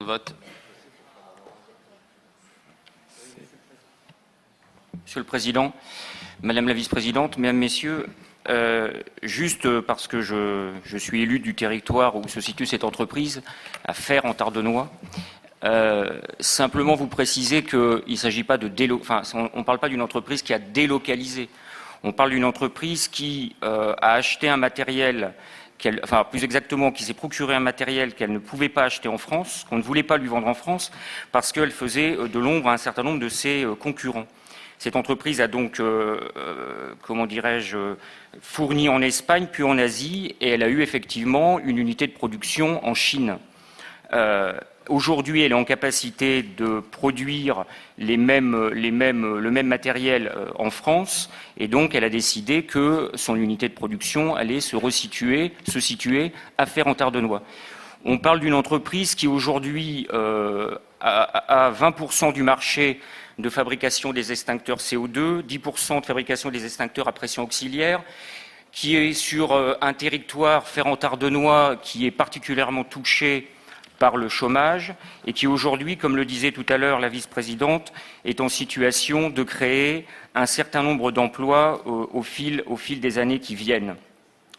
Vote. Monsieur le Président, Madame la Vice-Présidente, Mesdames, Messieurs, juste parce que je suis élu du territoire où se situe cette entreprise, à Fère en Tardenois, simplement vous préciser qu'il ne s'agit pas de on ne parle pas d'une entreprise qui a délocalisé. On parle d'une entreprise qui a acheté un matériel, plus exactement, qui s'est procuré un matériel qu'elle ne pouvait pas acheter en France, qu'on ne voulait pas lui vendre en France, parce qu'elle faisait de l'ombre à un certain nombre de ses concurrents. Cette entreprise a donc, fourni en Espagne puis en Asie, et elle a eu effectivement une unité de production en Chine. Aujourd'hui, elle est en capacité de produire le même matériel en France, et donc elle a décidé que son unité de production allait se situer à Fère-en-Tardenois. On parle d'une entreprise qui aujourd'hui a 20% du marché de fabrication des extincteurs CO2, 10% de fabrication des extincteurs à pression auxiliaire, qui est sur un territoire Fère-en-Tardenois qui est particulièrement touché par le chômage et qui aujourd'hui, comme le disait tout à l'heure la vice-présidente, est en situation de créer un certain nombre d'emplois au fil des années qui viennent.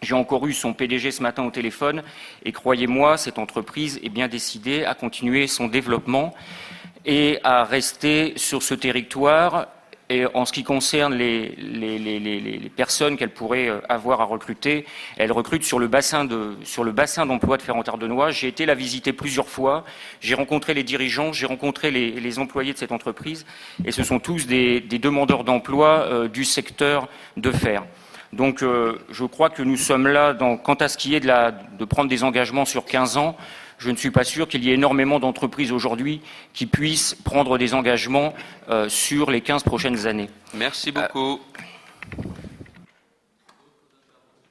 J'ai encore eu son PDG ce matin au téléphone et croyez-moi, cette entreprise est bien décidée à continuer son développement et à rester sur ce territoire. Et en ce qui concerne les personnes qu'elle pourrait avoir à recruter, elle recrute sur le bassin d'emploi de Fère-en-Tardenois. J'ai été la visiter plusieurs fois, j'ai rencontré les dirigeants, j'ai rencontré les employés de cette entreprise, et ce sont tous des demandeurs d'emploi du secteur de Fère. Donc je crois que nous sommes là, quant à ce qui est de prendre des engagements sur 15 ans, je ne suis pas sûr qu'il y ait énormément d'entreprises aujourd'hui qui puissent prendre des engagements sur les 15 prochaines années. Merci beaucoup.